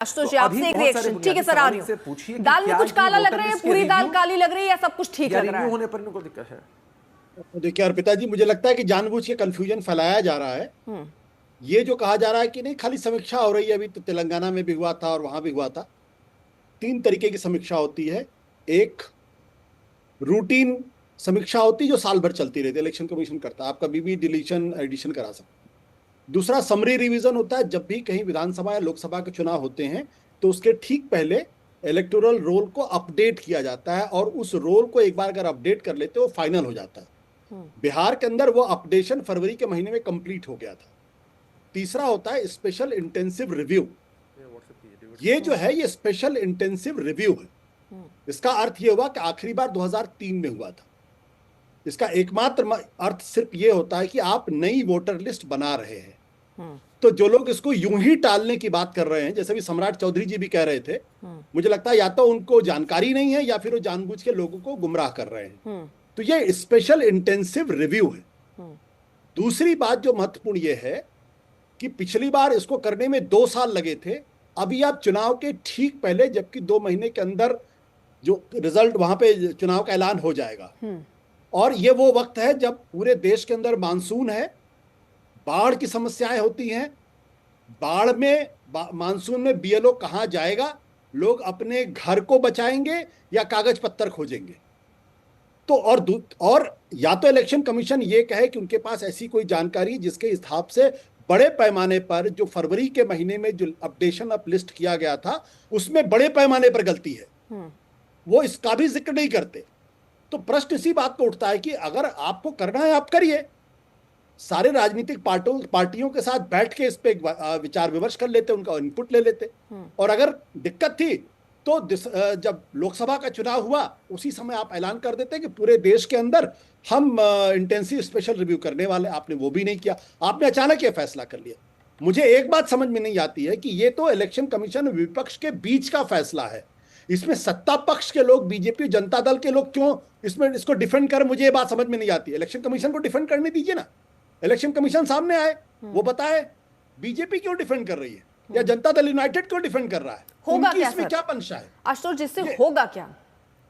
आशुतोष जी, आपसे एक रिएक्शन। ठीक है सर, आ रही हूं। दाल में कुछ काला लग रहा है, पूरी दाल काली लग रही है, या सब कुछ ठीक लग रहा है? होने पर इनको दिक्कत है। देखिए अर्पिता जी, मुझे लगता है कि जानबूझ के कंफ्यूजन फैलाया जा रहा है। ये जो कहा जा रहा है कि नहीं खाली समीक्षा हो रही है, अभी तो तेलंगाना में भी हुआ था और वहां भी हुआ था। 3 तरीके की समीक्षा होती है। एक रूटीन समीक्षा होती है जो साल भर चलती रहती है, इलेक्शन कमीशन करता है, आप कभी भी डिलीशन एडिशन करा सकते हैं। दूसरा समरी रिवीजन होता है, जब भी कहीं विधानसभा या लोकसभा के चुनाव होते हैं तो उसके ठीक पहले इलेक्टोरल रोल को अपडेट किया जाता है, और उस रोल को एक बार अगर अपडेट कर लेते हो फाइनल हो जाता है। बिहार के अंदर वो अपडेशन फरवरी के महीने में कंप्लीट हो गया था। तीसरा होता है स्पेशल इंटेंसिव रिव्यू। ये जो है ये स्पेशल इंटेंसिव रिव्यू है। इसका अर्थ ये हुआ कि आखिरी बार 2003 में हुआ था। इसका एकमात्र अर्थ सिर्फ ये होता है कि आप नई वोटर लिस्ट बना रहे हैं। तो जो लोग इसको यूं ही टालने की बात कर रहे हैं, जैसे भी सम्राट चौधरी जी भी कह रहे थे, मुझे लगता है या तो उनको जानकारी नहीं है या फिर वो जानबूझ के लोगों को गुमराह कर रहे हैं। तो ये स्पेशल इंटेंसिव रिव्यू है। दूसरी बात जो महत्वपूर्ण ये है कि पिछली बार इसको करने में 2 साल लगे थे। अभी आप चुनाव के ठीक पहले, जबकि 2 महीने के अंदर जो रिजल्ट वहां पे चुनाव का ऐलान हो जाएगा, और ये वो वक्त है जब पूरे देश के अंदर मानसून है, बाढ़ की समस्याएं होती हैं। बाढ़ में मानसून में बीएलओ कहां जाएगा, लोग अपने घर को बचाएंगे या कागज पत्तर खोजेंगे। तो और या तो इलेक्शन कमीशन ये कहे कि उनके पास ऐसी कोई जानकारी जिसके हिसाब से बड़े पैमाने पर जो फरवरी के महीने में जो अपडेशन ऑफ लिस्ट किया गया था उसमें बड़े पैमाने पर गलती है, वो इसका भी जिक्र नहीं करते। तो प्रश्न इसी बात को उठता है कि अगर आपको करना है आप करिए, सारे राजनीतिक पार्टियों के साथ बैठ के इस पे विचार विमर्श कर लेते, उनका इनपुट ले लेते। और अगर दिक्कत थी तो जब लोकसभा का चुनाव हुआ उसी समय आप ऐलान कर देते कि पूरे देश के अंदर हम इंटेंसिव स्पेशल रिव्यू करने वाले। आपने वो भी नहीं किया, आपने अचानक ये फैसला कर लिया। मुझे एक बात समझ में नहीं आती है कि ये तो इलेक्शन कमीशन विपक्ष के बीच का फैसला है, इसमें सत्ता पक्ष के लोग, बीजेपी जनता दल के लोग क्यों इसको डिफेंड कर, मुझे ये बात समझ में नहीं आती। इलेक्शन कमीशन को डिफेंड करने दीजिए ना, इलेक्शन कमीशन सामने आए, वो बताए बीजेपी क्यों डिफेंड कर रही है या जनता दल यूनाइटेड क्यों डिफेंड कर रहा है, होगा क्या इसमें क्या मंशा है आशुतोष, जिससे होगा क्या?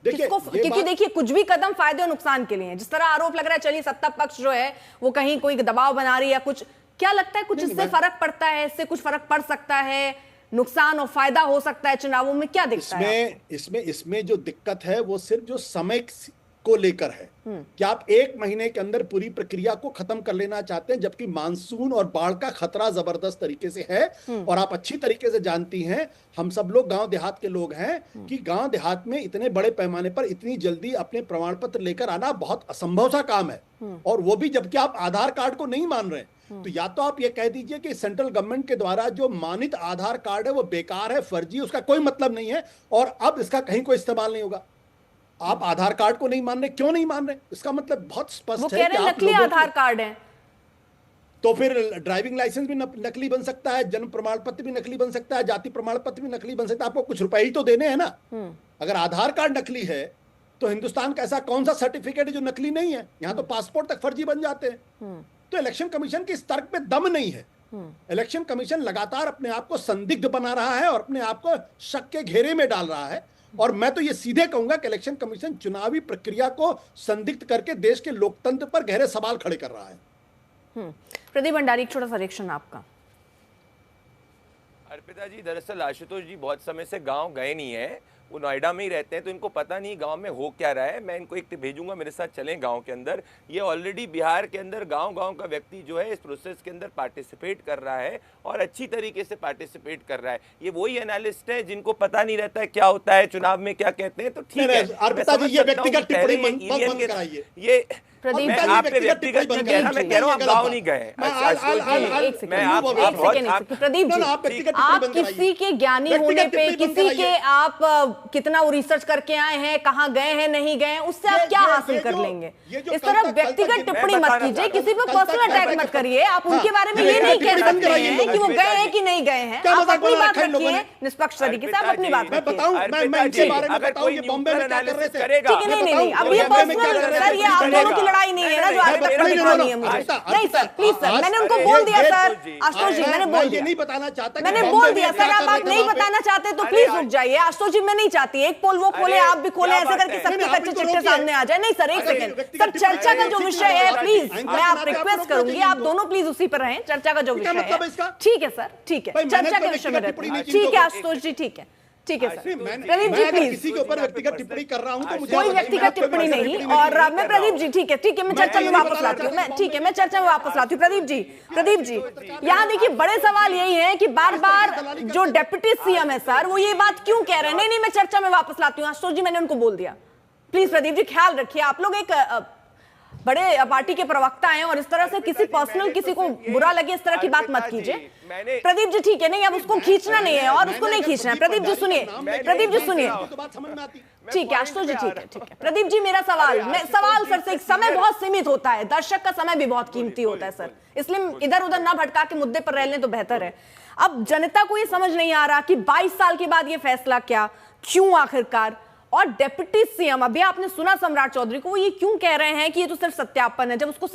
क्योंकि देखिए कुछ भी कदम फायदे और नुकसान के लिए है। जिस तरह आरोप लग रहा है, चलिए सत्ता पक्ष जो है वो कहीं कोई दबाव बना रही है, कुछ क्या लगता है कुछ इससे फर्क पड़ता है? इससे कुछ फर्क पड़ सकता है, नुकसान और फायदा हो सकता है चुनावों में, क्या दिखता है? इसमें जो दिक्कत है वो सिर्फ जो समय को लेकर है कि आप 1 महीने के अंदर पूरी प्रक्रिया को खत्म कर लेना चाहते हैं, जबकि मानसून और बाढ़ का खतरा जबरदस्त तरीके से है। और आप अच्छी तरीके से जानती हैं, हम सब लोग गांव देहात के लोग हैं, कि गांव देहात में इतने बड़े पैमाने पर इतनी जल्दी अपने प्रमाण पत्र लेकर आना बहुत असंभव सा काम है। और वो भी जबकि आप आधार कार्ड को नहीं मान रहे। तो या तो आप ये कह दीजिए कि सेंट्रल गवर्नमेंट के द्वारा जो मानित आधार कार्ड है वो बेकार है, फर्जी, उसका कोई मतलब नहीं है और अब इसका कहीं कोई इस्तेमाल नहीं होगा। आप आधार कार्ड को नहीं मान रहे, क्यों नहीं मान रहे? इसका मतलब बहुत स्पष्ट है कि आप नकली आधार कार्ड है, तो फिर ड्राइविंग लाइसेंस भी नकली बन सकता है, जन्म प्रमाण पत्र भी नकली बन सकता है, जाति प्रमाण पत्र भी नकली बन सकता है। आपको कुछ रुपए ही तो देने हैं ना। अगर आधार कार्ड नकली है तो हिंदुस्तान का ऐसा कौन सा सर्टिफिकेट है जो नकली नहीं है? यहाँ तो पासपोर्ट तक फर्जी बन जाते हैं। तो इलेक्शन कमीशन के इस तर्क पे दम नहीं है। इलेक्शन कमीशन लगातार अपने आप को संदिग्ध बना रहा है और अपने आप को शक के घेरे में डाल रहा है। और मैं तो ये सीधे कहूंगा कि इलेक्शन कमीशन चुनावी प्रक्रिया को संदिग्ध करके देश के लोकतंत्र पर गहरे सवाल खड़े कर रहा है। प्रदीप भंडारी, छोटा सा रिएक्शन आपका। अर्पिता जी, दरअसल आशुतोष जी बहुत समय से गांव गए नहीं है, वो नोएडा में ही रहते हैं, तो इनको पता नहीं गांव में हो क्या रहा है। मैं इनको एक टिप भेजूंगा, मेरे साथ चलें गांव के अंदर। ये ऑलरेडी बिहार के अंदर गांव-गांव का व्यक्ति जो है इस प्रोसेस के अंदर पार्टिसिपेट कर रहा है और अच्छी तरीके से पार्टिसिपेट कर रहा है। ये वही एनालिस्ट है जिनको पता नहीं रहता है क्या होता है चुनाव में, क्या कहते हैं। तो ठीक है, अर्पिता जी ये व्यक्तिगत टिप्पणी बंद कराइए। ये प्रदीप, मैं आप पे व्यक्तिगत नहीं कह रहा, मैं कह रहा हूँ आप गाँव नहीं गए। प्रदीप जी, आप किसी के ज्ञानी होने पे, किसी के आप कितना वो रिसर्च करके आए हैं, कहाँ गए हैं, नहीं गए हैं, उससे आप क्या हासिल कर लेंगे? इस तरह व्यक्तिगत टिप्पणी मत कीजिए, किसी पे पर्सनल अटैक मत करिए। आप उनके बारे में ये नहीं कह सकते हैं कि वो गए हैं कि नहीं गए हैं। आप अपनी बात रखिए निष्पक्ष तरीके से, आप अपनी बात मैं बताऊं, मैं इनके बारे में बताऊं कि बॉम्बे में क्या कर रहे थे। ठीक है, नहीं, अब ये पर्सनल सर, ये आप दोनों की लड़ाई नहीं है ना जो आज तक दिखानी है मुझे। नहीं सर, प्लीज सर, मैंने उनको बोल दिया सर, आशुतोष जी मैंने बोल दिया, नहीं बताना चाहता, मैंने बोल दिया सर। अब आप नहीं बताना चाहते तो प्लीज रुक जाइए। आशुतोष जी मैं नहीं चाहती एक पोल वो खोले, आप भी खोले, ऐसे करके सबके कच्चे चिट्ठे सामने आ जाए। नहीं सर, एक सेकंड सर, चर्चा का जो विषय है प्लीज, मैं आप रिक्वेस्ट करूंगी, आप दोनों प्लीज उसी पर रहें। चर्चा का जो विषय है, ठीक है सर, ठीक है, चर्चा के विषय में रहते हैं। ठीक है आशुतोष जी, ठीक है, ठीक है सर। प्रदीप जी प्लीज, किसी के ऊपर व्यक्तिगत टिप्पणी कर रहा हूं तो मुझे कोई व्यक्तिगत टिप्पणी नहीं। और मैं प्रदीप जी, ठीक है, ठीक है, मैं चर्चा में वापस लाती हूँ, मैं ठीक है, मैं चर्चा में वापस लाती हूँ। प्रदीप जी यहाँ देखिए, बड़े सवाल यही है कि बार बार जो डेप्यूटी सीएम है सर, वो ये बात क्यों कह रहे हैं? नहीं, मैं चर्चा में वापस लाती हूँ आशुतोष जी, मैंने उनको बोल दिया। प्लीज प्रदीप जी ख्याल रखिए, आप लोग एक बड़े पार्टी के प्रवक्ता हैं और इस तरह से किसी पर्सनल किसी को बुरा लगे इस तरह की बात मत कीजिए। प्रदीप जी ठीक है, नहीं अब उसको खींचना नहीं है और उसको नहीं खींचना है। प्रदीप जी सुनिए, प्रदीप जी सुनिए, ठीक है आशुतोष जी, ठीक है, ठीक है। प्रदीप जी मेरा सवाल सर से, समय बहुत सीमित होता है, दर्शक का समय भी बहुत कीमती होता है सर, इसलिए इधर उधर ना भटका के मुद्दे पर रह लें तो बेहतर है। अब जनता को ये समझ नहीं आ रहा कि 22 साल के बाद ये फैसला क्या, क्यों आखिरकार? और डेप्यूटी सीएम, अभी आपने सुना सम्राट चौधरी को, वो ये क्यों कह रहे हैं कि ये तो सिर्फ सत्यापन है, जब उसको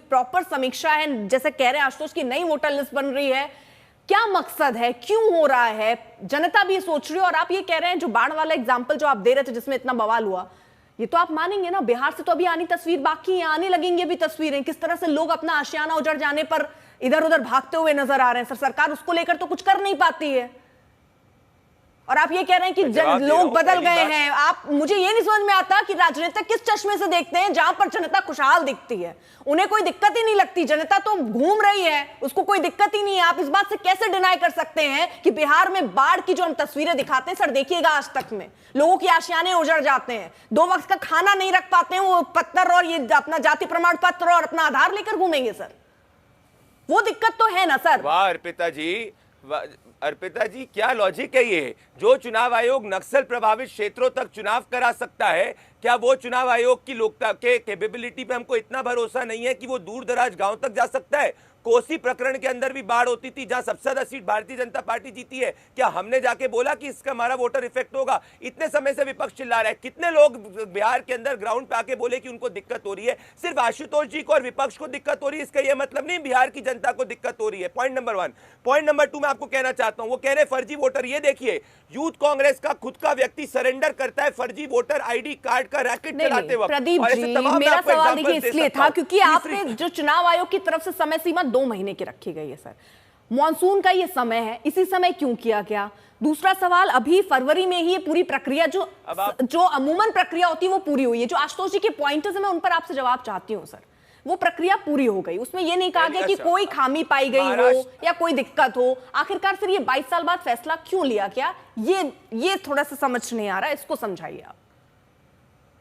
प्रॉपर समीक्षा है, जैसे कह रहे हैं आशुतोष की नई वोटर लिस्ट बन रही है, क्या मकसद है, क्यों हो रहा है? जनता भी सोच रही है। और आप ये कह रहे हैं, जो बाढ़ वाला एग्जाम्पल जो आप दे रहे थे जिसमें इतना बवाल हुआ, ये तो आप मानेंगे ना, बिहार से तो अभी आनी तस्वीर बाकी है, आने लगेंगे भी तस्वीरें, किस तरह से लोग अपना आशियाना उजड़ जाने पर इधर उधर भागते हुए नजर आ रहे हैं। सर सरकार उसको लेकर तो कुछ कर नहीं पाती है, और आप ये कह रहे हैं कि लोग बदल गए हैं। आप, मुझे ये नहीं समझ में आता कि राजनीतिक किस चश्मे से देखते हैं जहां पर जनता खुशहाल दिखती है, उन्हें कोई दिक्कत ही नहीं लगती, जनता तो घूम रही है, उसको कोई दिक्कत ही नहीं है। आप इस बात से कैसे डिनाई कर सकते हैं कि बिहार में बाढ़ की जो हम तस्वीरें दिखाते हैं सर, देखिएगा आज तक में लोगों के आशियाने उजड़ जाते हैं, 2 वक्त का खाना नहीं रख पाते हैं, वो पत्थर और ये अपना जाति प्रमाण पत्र और अपना आधार लेकर घूमेंगे सर, वो दिक्कत तो है ना सर। वाह अर्पिता जी, क्या लॉजिक है ये? जो चुनाव आयोग नक्सल प्रभावित क्षेत्रों तक चुनाव करा सकता है, क्या वो चुनाव आयोग की लोकता के कैपेबिलिटी पे हमको इतना भरोसा नहीं है कि वो दूर दराज गांव तक जा सकता है? कोसी प्रकरण के अंदर भी बाढ़ होती थी, जहां सबसे ज्यादा सीट भारतीय जनता पार्टी जीती है, क्या हमने जाके बोला कि इसका हमारा वोटर इफेक्ट होगा? इतने समय से विपक्ष चिल्ला रहा है, कितने लोग बिहार के अंदर ग्राउंड पे आके बोले कि उनको दिक्कत हो रही है? सिर्फ आशुतोष जी को और विपक्ष को दिक्कत हो रही है, इसका यह मतलब नहीं बिहार की जनता को दिक्कत हो रही है। Point number 1। पॉइंट नंबर 2 मैं आपको कहना चाहता हूं, वो कह रहे फर्जी वोटर। ये देखिए, यूथ कांग्रेस का खुद का व्यक्ति सरेंडर करता है फर्जी वोटर आईडी कार्ड का रैकेट चलाते वक्त। प्रदीप जी मेरा सवाल देखिए इसलिए था क्योंकि आपने जो चुनाव आयोग की तरफ से समय सीमा 2 महीने की रखी गई है सर, मॉनसून का ये समय है, इसी समय क्यों किया गया? दूसरा सवाल, अभी फरवरी में ही ये पूरी प्रक्रिया जो अमूमन प्रक्रिया होती है वो पूरी हुई है। जो आशुतोष जी के पॉइंटर्स है मैं उन पर आपसे जवाब चाहती हूं सर, वो प्रक्रिया पूरी हो गई, उसमें ये नहीं कहा गया कि कोई खामी पाई गई हो या कोई दिक्कत हो। आखिरकार फिर ये 22 साल बाद फैसला क्यों लिया गया, ये थोड़ा सा समझ नहीं आ रहा है, इसको समझाइए आप।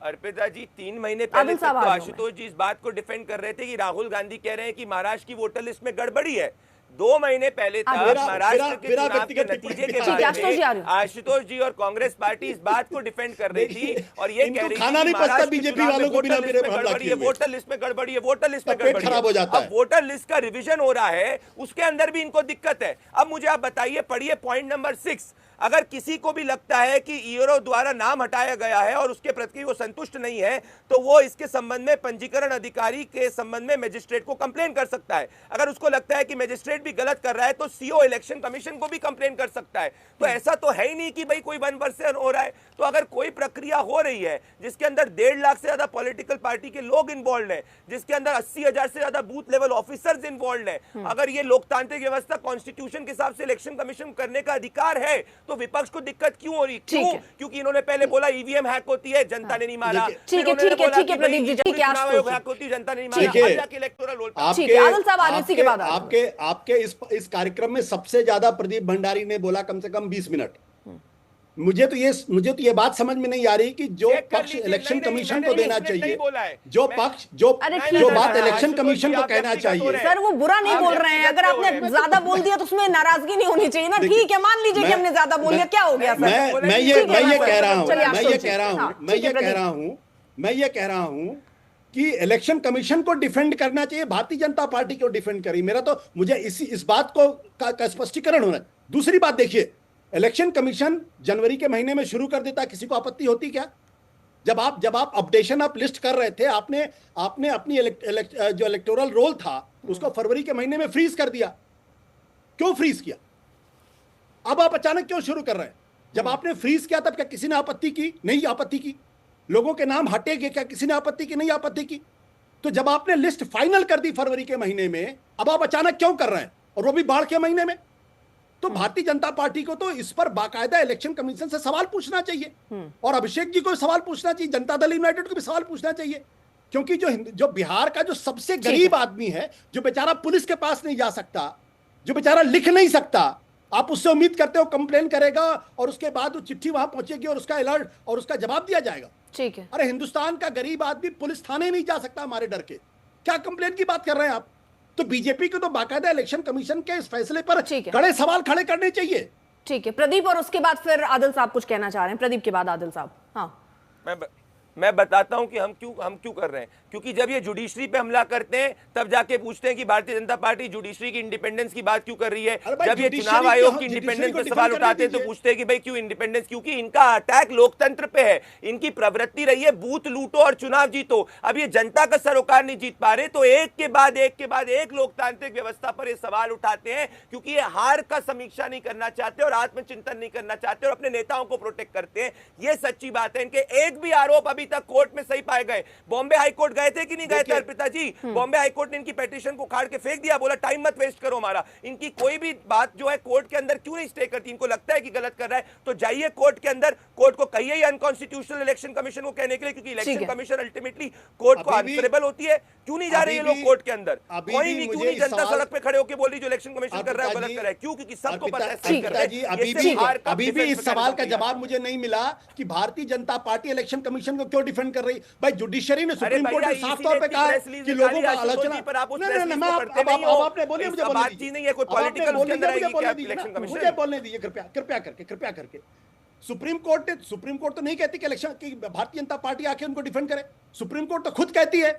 अर्पिता जी 3 महीने पहले तक तो आशुतोष जी इस बात को डिफेंड कर रहे थे कि राहुल गांधी कह रहे हैं कि महाराष्ट्र की वोटर लिस्ट में गड़बड़ी है। 2 महीने पहले तक महाराष्ट्र के चुनाव के नतीजे के बारे में आशुतोष जी और कांग्रेस पार्टी इस बात को डिफेंड कर रही थी और ये कह रही थी महाराष्ट्र बीजेपी वालों को बिना मेरे गड़बड़ी है, वोटर लिस्ट में गड़बड़ी है, वोटर लिस्ट में गड़बड़ी खराब हो जाता है। अब वोटर लिस्ट का रिवीजन हो रहा है, उसके अंदर भी इनको दिक्कत है। अब मुझे आप बताइए, पढ़िए पॉइंट नंबर 6। अगर किसी को भी लगता है कि ईओ द्वारा नाम हटाया गया है और उसके प्रति वो संतुष्ट नहीं है, तो वो इसके संबंध में पंजीकरण अधिकारी के संबंध में मजिस्ट्रेट को कंप्लेन कर सकता है। अगर उसको लगता है कि मजिस्ट्रेट भी गलत कर रहा है तो सीओ इलेक्शन कमीशन को भी कंप्लेन कर सकता है। तो ऐसा तो है ही नहीं कि भाई कोई 1% हो रहा है। तो अगर कोई प्रक्रिया हो रही है जिसके अंदर 1.5 लाख से ज्यादा पॉलिटिकल पार्टी के लोग इन्वॉल्व है, जिसके अंदर 80,000 से ज्यादा बूथ लेवल ऑफिसर्स इन्वॉल्व है, अगर ये लोकतांत्रिक व्यवस्था कॉन्स्टिट्यूशन के हिसाब से इलेक्शन कमीशन करने का अधिकार है, तो विपक्ष को दिक्कत क्यों हो रही? क्यों? क्योंकि इन्होंने पहले बोला ईवीएम हैक होती है, जनता ने नहीं माना। ठीक है प्रदीप जी, ठीक है हैक होती है, जनता ने नहीं माना। इलेक्टोरल रोल आपके इस कार्यक्रम में सबसे ज्यादा प्रदीप भंडारी ने बोला कम से कम 20 मिनट। मुझे तो ये बात समझ में नहीं आ रही कि जो चेक कर पक्ष लीजिए। इलेक्शन नहीं, कमीशन मैंने को नहीं देना उसने नहीं चाहिए, बोला है। जो मैं- पक्ष जो अरे जो ठीक है, बात सर, इलेक्शन आशुतोष कमीशन जी, को आप कहना व्यक्तिगत हो चाहिए। रहे हैं। सर वो बुरा नहीं आप बोल रहे हैं, अगर व्यक्तिगत आपने हो रहे हैं। ज्यादा बोल दिया तो उसमें नाराजगी नहीं होनी चाहिए ना। देखिए, ठीक है, मान लीजिए कि मैं- हमने ज्यादा बोल दिया, क्या हो गया सर? मैं ये ठीक है, मैं ये मैं कह रहा हूँ चलिए, आप मैं ये सोचिए। कह रहा हूँ हाँ, मैं ठीक है, ये कह प्रदीप। रहा हूँ मैं ये कह रहा हूँ कि इलेक्शन कमीशन को डिफेंड करना चाहिए, भारतीय जनता पार्टी को डिफेंड करी। मेरा तो मुझे इस बात को का स्पष्टीकरण होना है। दूसरी बात देखिए, इलेक्शन कमीशन जनवरी के महीने में शुरू कर देता, किसी को आपत्ति होती क्या? जब आप अपडेशन ऑफ लिस्ट कर रहे थे, आपने अपनी जो इलेक्टोरल रोल था उसको फरवरी के महीने में फ्रीज कर दिया। क्यों फ्रीज किया? अब आप अचानक क्यों शुरू कर रहे हैं? जब आपने फ्रीज किया तब क्या किसी ने आपत्ति की? नहीं आपत्ति की। लोगों के नाम हटे गए, क्या किसी ने आपत्ति की? नहीं आपत्ति की। तो जब आपने लिस्ट फाइनल कर दी फरवरी के महीने में, अब आप अचानक क्यों कर रहे हैं, और वो भी बाढ़ के महीने में? तो भारतीय जनता पार्टी को तो इस पर बाकायदा इलेक्शन कमीशन से सवाल पूछना चाहिए, और अभिषेक जी को सवाल पूछना चाहिए, जनता दल यूनाइटेड को भी सवाल पूछना चाहिए। क्योंकि जो बिहार का जो सबसे गरीब आदमी है, जो बेचारा पुलिस के पास नहीं जा सकता, जो बेचारा लिख नहीं सकता, आप उससे उम्मीद करते हो कंप्लेन करेगा और उसके बाद वो चिट्ठी वहां पहुंचेगी और उसका अलर्ट और उसका जवाब दिया जाएगा। ठीक है। अरे हिंदुस्तान का गरीब आदमी पुलिस थाने नहीं जा सकता हमारे डर के, क्या कंप्लेन की बात कर रहे हैं आप? तो बीजेपी को तो बाकायदा इलेक्शन कमीशन के इस फैसले पर कड़े सवाल खड़े करने चाहिए। ठीक है प्रदीप, और उसके बाद फिर आदिल साहब कुछ कहना चाह रहे हैं। प्रदीप के बाद आदिल साहब। हाँ, मैं बताता हूं कि हम क्यों कर रहे हैं। क्योंकि जब ये जुडिशरी पे हमला करते हैं तब जाके पूछते हैं कि भारतीय जनता पार्टी जुडिशरी की इंडिपेंडेंस की बात क्यों कर रही है। जब ये चुनाव आयोग की इंडिपेंडेंस पे सवाल उठाते हैं तो पूछते हैं कि भाई क्यों इंडिपेंडेंस, क्योंकि इनका अटैक लोकतंत्र पे है। इनकी प्रवृत्ति रही है बूथ लूटो और चुनाव जीतो। अब ये जनता का सरोकार नहीं जीत पा रहे तो एक के बाद एक लोकतांत्रिक व्यवस्था पर ये सवाल उठाते हैं, क्योंकि ये हार का समीक्षा नहीं करना चाहते और आत्मचिंतन नहीं करना चाहते और अपने नेताओं को प्रोटेक्ट करते हैं। ये सच्ची बात है। इनके एक भी आरोप अभी तक कोर्ट में सही पाए गए। बॉम्बे हाईकोर्ट गए थे कि नहीं गए थे अर्पिता जी? बॉम्बे हाईकोर्ट ने इनकी पिटीशन को खाड़ के फेंक दिया, बोला टाइम मत वेस्ट करो हमारा। इनकी कोई भी बात जो है कोर्ट के अंदर क्यों नहीं स्टे करती? इनको लगता है कि गलत कर रहा है तो जाइए कोर्ट के अंदर, कोर्ट को कहिए अनकॉन्स्टिट्यूशनल इलेक्शन कमीशन को कहने के लिए, क्योंकि इलेक्शन कमीशन अल्टीमेटली कोर्ट को आंसरेबल होती है। क्यों नहीं जा रहे ये लोग कोर्ट के अंदर? कोई भी क्यों नहीं जनता सड़क पे खड़े होकर बोल रही जो इलेक्शन कमीशन कर रहा है गलत कर रहा है? क्यों? क्योंकि सबको पता है सही कर रहा है। अभी भी इस सवाल का जवाब मुझे नहीं मिला कि Bharatiya Janata party election commission को क्यों डिफेंड कर रही। भाई जुडिशरी ने सुप्रीम कोर्ट ने साफ तौर पे कहा है कि लोगों का आलोचना पर आप आपने बोलिए, मुझे बोलने दीजिए, नहीं है कोई पॉलिटिकल उसके अंदर आएगी क्या इलेक्शन कमीशन? मुझे बोलने दीजिए कृपया करके। सुप्रीम कोर्ट तो नहीं कहती कि इलेक्शन की भारतीय जनता पार्टी आके उनको डिफेंड करे। सुप्रीम कोर्ट तो खुद कहती है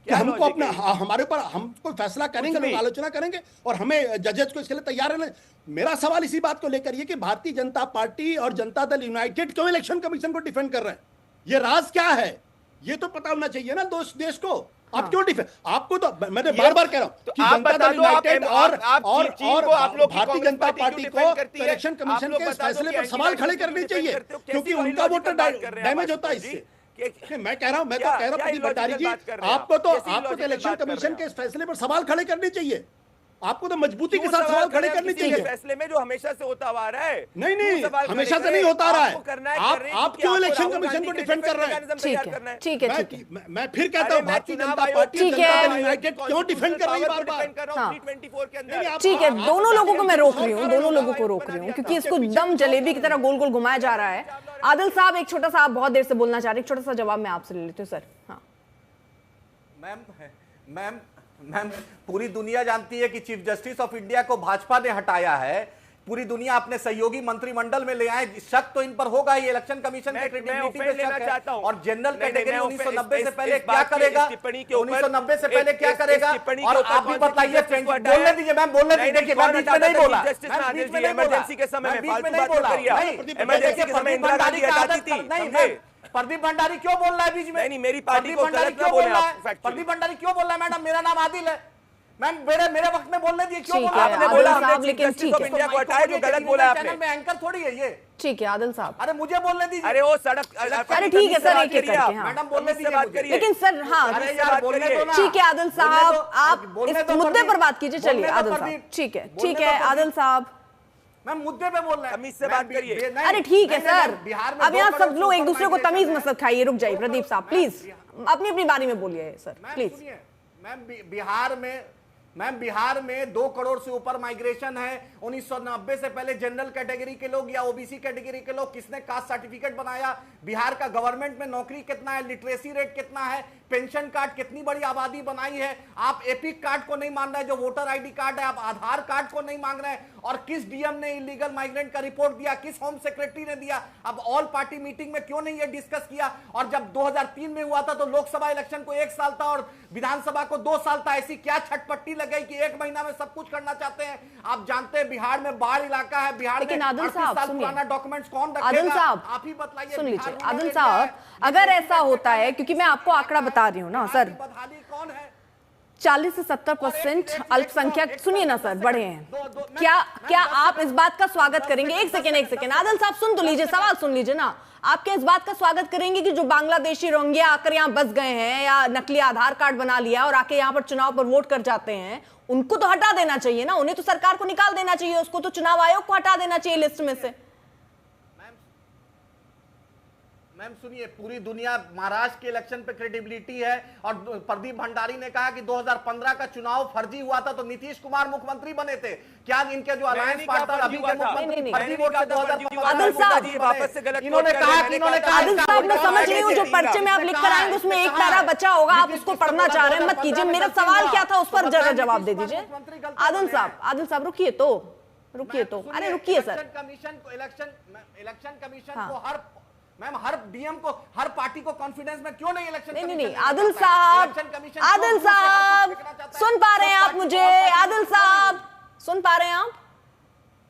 कि हमको अपना हमारे ऊपर हम कोई फैसला करेंगे, लोग आलोचना करेंगे और हमें जजेस को इसके लिए तैयार है। मेरा सवाल इसी बात को लेकर ये कि भारतीय जनता पार्टी और जनता दल यूनाइटेड क्यों इलेक्शन कमीशन को डिफेंड कर रहे हैं? ये राज क्या है? ये तो पता होना चाहिए ना देश को। आप क्यों डिफेंड? आपको तो मैंने बार-बार कह रहा हूं कि जनता दल यूनाइटेड और भारतीय जनता पार्टी को इलेक्शन कमीशन के इस फैसले पर सवाल खड़े करने चाहिए, क्योंकि उनका वोटर डैमेज होता है इससे। मैं कह रहा हूं प्रदीप भंडारी जी, आपको तो इलेक्शन कमीशन के इस फैसले पर सवाल खड़े करने चाहिए। आपको तो मजबूती के साथ सवाल खड़े करने चाहिए फैसले में जो हमेशा से होता आ रहा है। नहीं हमेशा से नहीं होता आ रहा है। आप क्यों इलेक्शन कमीशन को डिफेंड कर रहे हैं? ठीक है। मैं फिर कहता हूं भारतीय जनता पार्टी यूनाइटेड क्यों डिफेंड कर रही है बार-बार? ठीक है, दोनों लोगों को मैं रोक रही हूँ क्योंकि इसको दम जलेबी की तरह गोल गोल घुमाया जा रहा है। आदिल साहब एक छोटा सा, आप बहुत देर से बोलना चाह रहे हैं, एक छोटा सा जवाब मैं आपसे ले लेती हूँ सर। हाँ मैम, पूरी दुनिया जानती है कि चीफ जस्टिस ऑफ इंडिया को भाजपा ने हटाया है। पूरी दुनिया अपने सहयोगी मंत्रिमंडल में ले आए। शक तो इन पर होगा ही, इलेक्शन कमीशन के क्रेडिबिलिटी पे शक है। और जनरल कैटेगरी 1990 से पहले क्या करेगा? 1990 से पहले क्या करेगा? और आप भी बताइए। बोलने दीजिए मैम, बोलने दीजिए। देखिए मैं बीच में नहीं बोला, इमरजेंसी के समय में फालतू बात मत करिए। इमरजेंसी के समय इंदिरा गांधी हटाती थी। प्रदीप भंडारी क्यों बोल रहा है बीच में? नहीं, मेरी पार्टी को गलत क्यों बोल रहा है? प्रदीप भंडारी क्यों बोल रहा है? मैडम मेरा नाम आदिल है। मैम मेरे वक्त में बोलने दिए, क्यों बोल रहा है? आपने बोला हमने चीफ जस्टिस ऑफ इंडिया को हटाया, जो गलत बोला आपने। चैनल में एंकर थोड़ी है ये। ठीक है आदिल साहब, अरे मुझे बोलने दीजिए। अरे वो सड़क, अरे ठीक है सर, एक एक करके। हाँ मैडम बोलने दीजिए बात करिए। लेकिन सर, हाँ अरे यार बोलने दो ना। ठीक है आदिल साहब, आप इस मुद्दे पर बात कीजिए। चलिए आदिल साहब, ठीक है आदिल साहब, मैं मुद्दे पे बोल रहा हूं। तमीज से बात करिए। अरे ठीक है सर, बिहार में अब यहाँ सब लोग एक दूसरे को तमीज मत सिखाइए। रुक जाइए प्रदीप साहब, प्लीज अपनी अपनी बारी में बोलिए सर, प्लीज। मैम बिहार में मैम बिहार में 2 करोड़ से ऊपर माइग्रेशन है। 1990 से पहले जनरल कैटेगरी के लोग या ओबीसी कैटेगरी के लोग, किसने कास्ट सर्टिफिकेट बनाया? बिहार का गवर्नमेंट में नौकरी कितना है, लिटरेसी रेट कितना है, पेंशन कार्ड कितनी बड़ी आबादी बनाई है। आप एपिक कार्ड को नहीं मान रहे जो वोटर आईडी कार्ड है, आप आधार कार्ड को नहीं मांग रहे हैं। और किस डीएम ने इलीगल माइग्रेंट का रिपोर्ट दिया, किस होम सेक्रेटरी ने दिया? अब ऑल पार्टी मीटिंग में क्यों नहीं ये डिस्कस किया? और जब 2003 में हुआ था तो लोकसभा इलेक्शन को 1 साल था और विधानसभा को 2 साल था। ऐसी क्या छटपट्टी लग गई कि 1 महीना में सब कुछ करना चाहते हैं? आप जानते हैं बिहार में बाढ़ इलाका है, बिहार में 38 साल पुराना डॉक्यूमेंट्स कौन रखेगा? आदिल साहब, आप ही बताइए। सुन लीजिए आदिल साहब, अगर ऐसा होता है, क्योंकि मैं आपको आंकड़ा बता रही हूँ ना सर, बदहाली कौन है? 40 से 70% अल्पसंख्यक, सुनिए ना सर, बढ़े हैं। क्या आप इस बात का स्वागत करेंगे? एक सेकेंड आदिल साहब सुन तो लीजिए, सवाल सुन लीजिए ना। आप क्या इस बात का स्वागत करेंगे कि जो बांग्लादेशी रोहिंग्या आकर यहाँ बस गए हैं या नकली आधार कार्ड बना लिया और आके यहाँ पर चुनाव पर वोट कर जाते हैं, उनको तो हटा देना चाहिए ना? उन्हें तो सरकार को निकाल देना चाहिए, उसको तो चुनाव आयोग को हटा देना चाहिए लिस्ट में से। मैम सुनिए, पूरी दुनिया महाराष्ट्र के इलेक्शन पे क्रेडिबिलिटी है और प्रदीप भंडारी ने कहा कि 2015 का चुनाव फर्जी हुआ था तो नीतीश कुमार मुख्यमंत्री बने थे। क्या इनके जो अलायंस पार्टनर अभी के मुख्यमंत्री फर्जी वोट से 2015 आदिल साहब, इन्होंने कहा आदिल साहब मैं समझ रही हूँ जो पर्चे में आप लिख कर आएंगे उसमें एक पैरा बचा होगा, आप उसको पढ़ना चाह रहे हैं, मत कीजिए। मेरा सवाल क्या था उस पर जरा जवाब दे दीजिए। आदिल साहब रुकिए तो, अरे रुकिए सर। इलेक्शन कमीशन को हर डीएम को, हर पार्टी को कॉन्फिडेंस में क्यों नहीं इलेक्शन? नहीं आदिल साहब सुन पा रहे हैं आप मुझे? आदिल साहब सुन पा रहे हैं आप?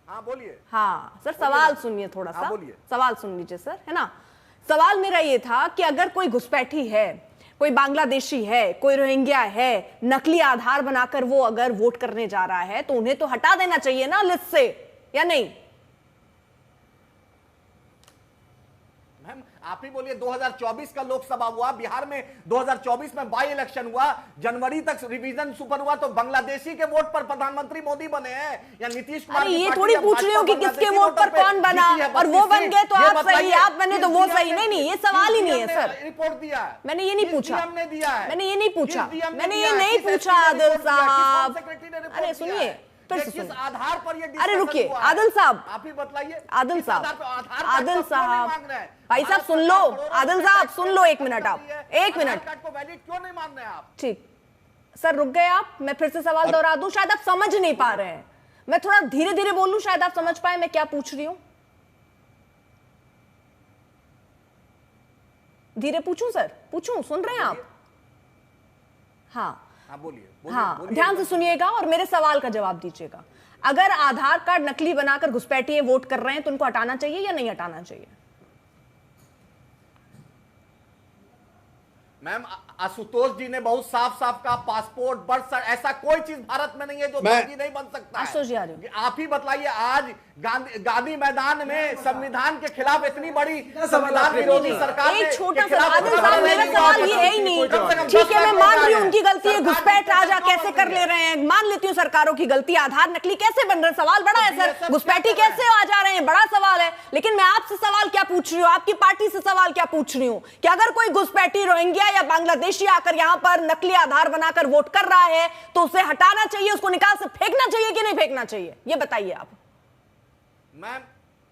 हाँ बोलिए। हाँ सर, सवाल सुनिए थोड़ा सा, बोलिए। सवाल सुन लीजिए सर, है ना? सवाल मेरा ये था कि अगर कोई घुसपैठी है, कोई बांग्लादेशी है, कोई रोहिंग्या है, नकली आधार बनाकर वो अगर वोट करने जा रहा है तो उन्हें तो हटा देना चाहिए ना लिस्ट से, या नहीं? आप ही बोलिए। 2024 का लोकसभा हुआ, बिहार में 2024 में बाई इलेक्शन हुआ, जनवरी तक रिवीजन सुपर हुआ तो बांग्लादेशी के वोट पर प्रधानमंत्री मोदी बने हैं या नीतीश कुमार? अरे ये थोड़ी पूछ रही हूँ कि किसके वोट पर कौन बना और वो बन गए तो आप सही, आप बने तो वो सही। नहीं ये सवाल ही नहीं है सर। रिपोर्ट दिया, मैंने ये नहीं पूछा, मैंने ये नहीं पूछा आदिल साहब। अरे सुनिए, किस आधार पर ये अरे रुकिए आदिल साहब, आप ही बताइए। आदिल साहब भाई साहब सुन लो, आदिल साहब सुन लो, 1 मिनट आप, 1 मिनट को वैलिड क्यों नहीं मान रहे आप? ठीक सर, रुक गए आप। मैं फिर से सवाल दोहरा दूं, शायद आप समझ नहीं पा रहे हैं। मैं थोड़ा धीरे धीरे बोलूं, शायद आप समझ पाए मैं क्या पूछ रही हूं। धीरे पूछूं सर? पूछूं? सुन रहे हैं आप? हाँ बोलिए। हाँ, ध्यान से सुनिएगा और मेरे सवाल का जवाब दीजिएगा। अगर आधार कार्ड नकली बनाकर घुसपैठिए वोट कर रहे हैं तो उनको हटाना चाहिए या नहीं हटाना चाहिए? मैम आशुतोष जी ने बहुत साफ कहा, पासपोर्ट, बर्थ, ऐसा कोई चीज भारत में नहीं है जो नहीं बन सकता है। आप ही बताइए, आज गांधी मैदान में संविधान के खिलाफ इतनी बड़ी संविधान विरोधी सरकार, एक छोटा सा आदिल साहब, मेरा सवाल ये है ही नहीं। ठीक है, मैं मान रही हूँ उनकी गलती है, घुसपैठ राजा कैसे कर ले रहे हैं, मान लेती हूँ सरकारों की गलती। आधार नकली कैसे बन रहे हैं, सवाल बड़ा है सर। घुसपैठी कैसे आ जा रहे हैं, बड़ा सवाल है। लेकिन मैं आपसे सवाल क्या पूछ रही हूँ, आपकी पार्टी से सवाल क्या पूछ रही हूँ कि अगर कोई घुसपैठी रोहिंग्या या बांग्लादेशी आकर यहाँ पर नकली आधार बनाकर वोट कर रहा है तो उसे हटाना चाहिए, उसको निकाल से फेंकना चाहिए कि नहीं फेंकना चाहिए, ये बताइए आप।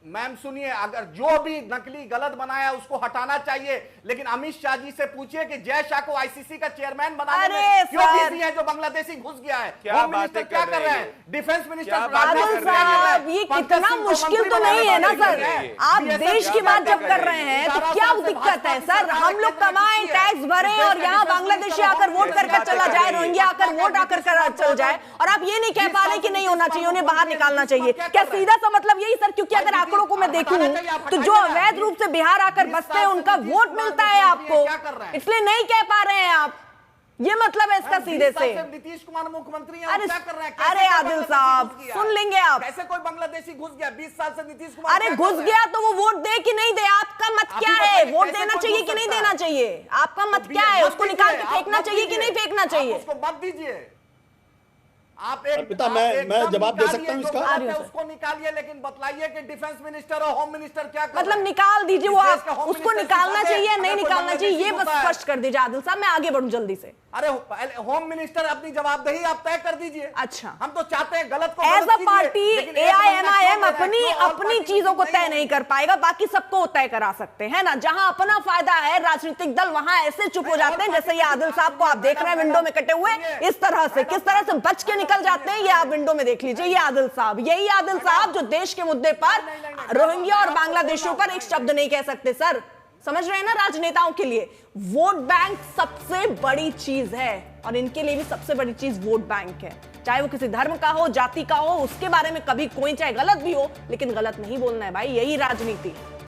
मैम सुनिए, अगर जो भी नकली गलत बनाया उसको हटाना चाहिए, लेकिन अमित शाह जी से पूछिए कि जय शाह को आईसीसी का चेयरमैन बनाने में क्यों बिजी है जो बांग्लादेशी घुस गया है? होम मिनिस्टर क्या कर रहे हैं, डिफेंस मिनिस्टर आदिल साहब, ये कितना मुश्किल तो नहीं है ना सर। आप देश की बात जब कर रहे हैं तो क्या दिक्कत है सर? हम लोग कमाएं, टैक्स भरें और यहाँ बांग्लादेशी आकर वोट करके चला जाए, रोहिंग्या आकर वोट आकर चल जाए और आप ये नहीं कह पा रहे कि नहीं होना चाहिए, उन्हें बाहर निकालना चाहिए। क्या सीधा सा मतलब यही सर? क्योंकि अगर आंकड़ों को मैं देखूं तो जो अवैध रूप से बिहार आकर बसते हैं उनका वोट मिलता है आपको, इसलिए नहीं कह पा रहे हैं आप। ये मतलब है इसका सीधे से। नीतीश कुमार मुख्यमंत्री हैं, अरे क्या कर रहे हैं? अरे आदिल साहब सुन लेंगे आप। कैसे कोई बांग्लादेशी घुस गया 20 साल से नीतीश कुमार? अरे घुस गया तो वो वोट दे कि नहीं दे, आपका मत क्या है? वोट देना चाहिए कि नहीं देना चाहिए, आपका मत क्या है? उसको निकाल के फेंकना चाहिए कि नहीं फेंकना चाहिए? उसको मत दीजिए। आप एक अर्पिता, आप मैं एकदम जवाब दे निकालिए, सकता हूं जो इसका? गलत है उसको निकालिए, लेकिन बतलाइए कि डिफेंस मिनिस्टर और होम मिनिस्टर क्या कर मतलब रहे हैं? निकाल दीजिए, वो इस देश का आप होम उसको मिनिस्टर निकालना सिखाते हैं, चाहिए, अगर नहीं कोई निकालना चाहिए, ये बांग्लादेशी बस होता है। स्पष्ट कर दीजिए आदिल साहब, मैं आगे बढ़ूं जल्दी से। अरे होम मिनिस्टर अपनी जवाबदेही आप तय कर दीजिए। अच्छा। हम तो चाहते हैं गलत को एज गलत अ कीजिए, पार्टी लेकिन एक महीना क्यों AIMIM ले रहा है? अपनी क्यों ऑल अपनी पार्टी चीजों को मीटिंग तय नहीं कर पाएगा, बाकी सबको तय करा सकते हैं ना। जहां अपना फायदा है राजनीतिक दल वहां ऐसे चुप हो जाते हैं, जैसे ये आदिल साहब को आप देख रहे हैं विंडो में कटे हुए, इस तरह से किस तरह से बच के निकल जाते हैं, ये आप विंडो में देख लीजिए। ये आदिल साहब, यही आदिल साहब जो देश के मुद्दे पर रोहिंग्या और बांग्लादेशियों पर एक शब्द नहीं कह सकते। सर समझ रहे हैं ना, राजनेताओं के लिए वोट बैंक सबसे बड़ी चीज है और इनके लिए भी सबसे बड़ी चीज वोट बैंक है। चाहे वो किसी धर्म का हो, जाति का हो, उसके बारे में कभी कोई चाहे गलत भी हो, लेकिन गलत नहीं बोलना है भाई, यही राजनीति।